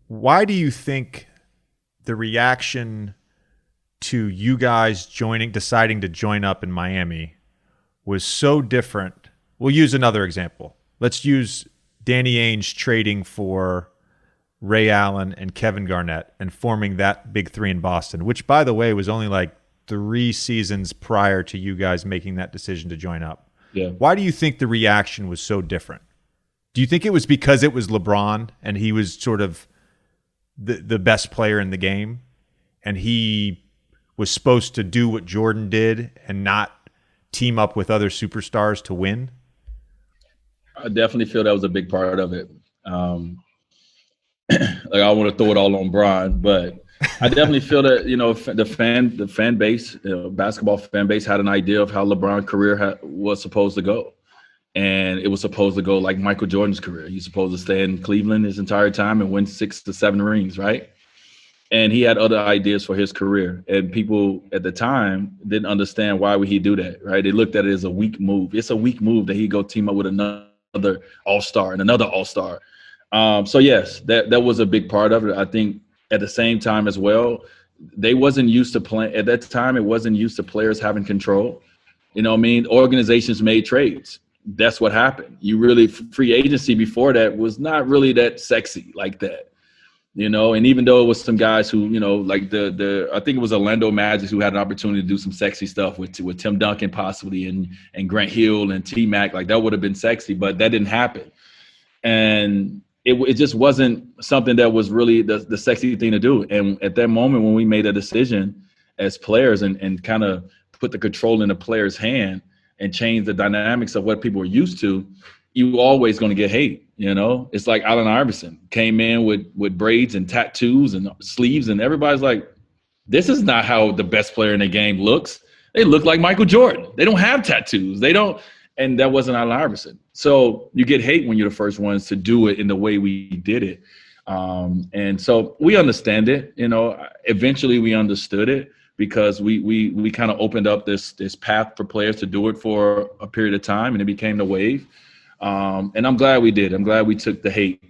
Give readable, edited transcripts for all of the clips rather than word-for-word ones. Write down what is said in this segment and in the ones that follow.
why do you think the reaction to you guys deciding to join up in Miami was so different? We'll use another example. Let's use Danny Ainge trading for Ray Allen and Kevin Garnett and forming that big three in Boston, which, by the way, was only like 3 seasons prior to you guys making that decision to join up. Yeah. Why do you think the reaction was so different? Do you think it was because it was LeBron and he was sort of the best player in the game and he was supposed to do what Jordan did and not team up with other superstars to win? I definitely feel that was a big part of it. Like, I want to throw it all on Bron, but I definitely feel that, the fan base, basketball fan base had an idea of how LeBron's career was supposed to go. And it was supposed to go like Michael Jordan's career. He's supposed to stay in Cleveland his entire time and win 6 to 7 rings, right? And he had other ideas for his career. And people at the time didn't understand why would he do that, right? They looked at it as a weak move. It's a weak move that he go team up with another all-star and another all-star. So yes, that was a big part of it. I think at the same time as well, they wasn't used to playing at that time. It wasn't used to players having control. You know what I mean? Organizations made trades. That's what happened. Free agency before that was not really that sexy like that, and even though it was some guys who, like I think it was Orlando Magic who had an opportunity to do some sexy stuff with Tim Duncan possibly and Grant Hill and T-Mac, like that would have been sexy, but that didn't happen. And it just wasn't something that was really the sexy thing to do. And at that moment when we made a decision as players and kind of put the control in the player's hand and change the dynamics of what people were used to, you always going to get hate. It's like Allen Iverson came in with braids and tattoos and sleeves, and everybody's like, this is not how the best player in the game looks. They look like Michael Jordan. They don't have tattoos. They don't. And that wasn't Allen Iverson. So you get hate when you're the first ones to do it in the way we did it. And so we understand it. Eventually we understood it, because we kind of opened up this path for players to do it for a period of time, and it became the wave. And I'm glad we did. I'm glad we took the hate.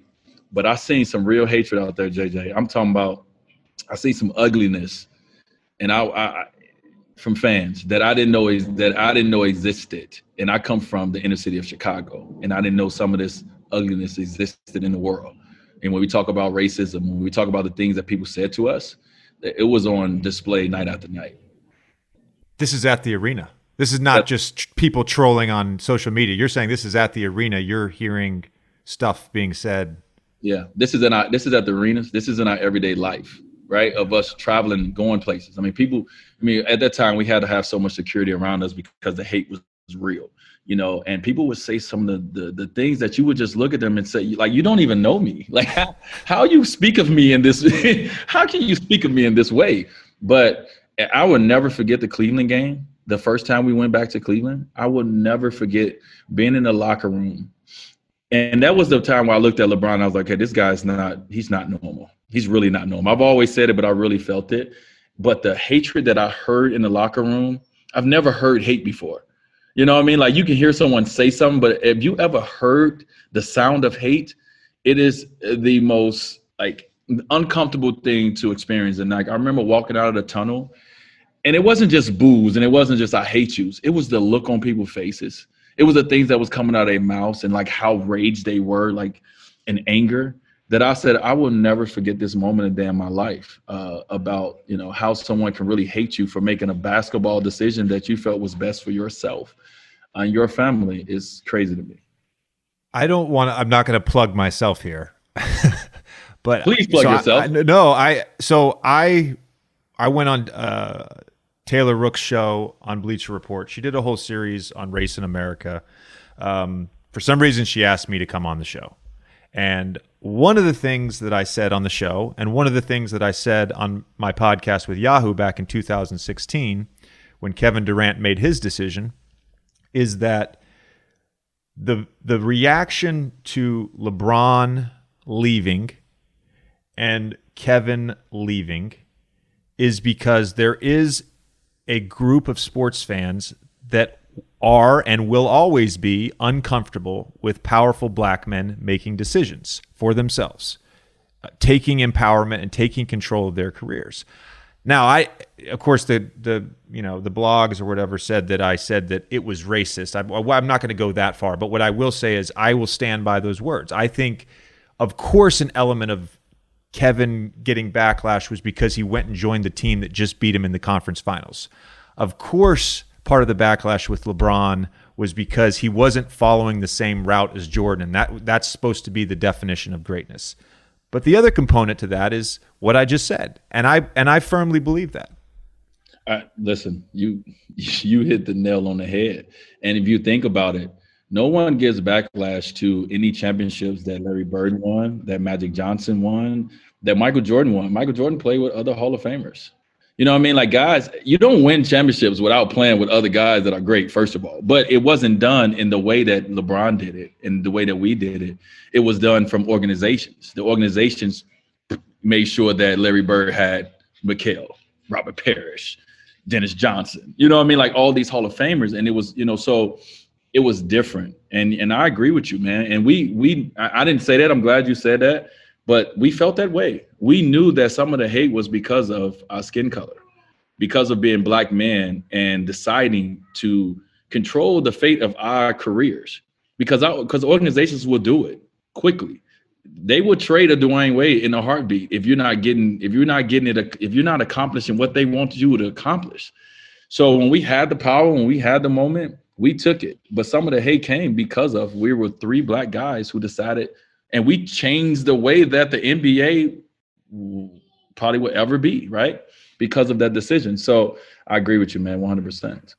But I seen some real hatred out there, JJ. I'm talking about, I see some ugliness, and I from fans that I didn't know existed. And I come from the inner city of Chicago, and I didn't know some of this ugliness existed in the world. And when we talk about racism, when we talk about the things that people said to us, it was on display night after night. This is at the arena. This is not just people trolling on social media. You're saying this is at the arena. You're hearing stuff being said. Yeah, this is at the arenas. This is in our everyday life, right? Of us traveling, going places. At that time we had to have so much security around us because the hate was real, and people would say some of the things that you would just look at them and say, like, you don't even know me. Like, how you speak of me in this, how can you speak of me in this way? But I would never forget the Cleveland game. The first time we went back to Cleveland, I would never forget being in the locker room. And that was the time where I looked at LeBron and I was like, hey, this guy's he's not normal. He's really not normal. I've always said it, but I really felt it. But the hatred that I heard in the locker room, I've never heard hate before. You know what I mean? Like, you can hear someone say something, but if you ever heard the sound of hate, it is the most uncomfortable thing to experience. And I remember walking out of the tunnel, and it wasn't just boos, and it wasn't just I hate yous. It was the look on people's faces. It was the things that was coming out of their mouths and how raged they were, in anger, that I said, I will never forget this moment in day in my life about, how someone can really hate you for making a basketball decision that you felt was best for yourself and your family. Is crazy to me. I'm not going to plug myself here, but please plug yourself. I went on Taylor Rook's show on Bleacher Report. She did a whole series on race in America. For some reason, she asked me to come on the show. And one of the things that I said on the show, and one of the things that I said on my podcast with Yahoo back in 2016, when Kevin Durant made his decision, is that the reaction to LeBron leaving and Kevin leaving is because there is a group of sports fans that are and will always be uncomfortable with powerful black men making decisions for themselves. taking empowerment and taking control of their careers. Now, of course, the blogs or whatever said that I said that it was racist. I'm not going to go that far, but what I will say is I will stand by those words. I think, of course, an element of Kevin getting backlash was because he went and joined the team that just beat him in the conference finals. Of course, part of the backlash with LeBron was because he wasn't following the same route as Jordan, and that's supposed to be the definition of greatness. But the other component to that is what I just said, and I firmly believe that. Listen, you hit the nail on the head. And if you think about it, no one gives backlash to any championships that Larry Bird won, that Magic Johnson won, that Michael Jordan won. Michael Jordan played with other Hall of Famers. You know what I mean? Like, guys, you don't win championships without playing with other guys that are great, first of all. But it wasn't done in the way that LeBron did it, in the way that we did it. It was done from organizations. The organizations made sure that Larry Bird had McHale, Robert Parrish, Dennis Johnson. You know what I mean? Like all these Hall of Famers. And it was, so it was different. And I agree with you, man. And I didn't say that. I'm glad you said that. But we felt that way. We knew that some of the hate was because of our skin color, because of being Black men and deciding to control the fate of our careers. Because organizations will do it quickly. They will trade a Dwyane Wade in a heartbeat if you're not accomplishing what they want you to accomplish. So when we had the power, when we had the moment, we took it. But some of the hate came because of we were 3 Black guys who decided. And we changed the way that the NBA probably would ever be, right? Because of that decision. So I agree with you, man, 100%.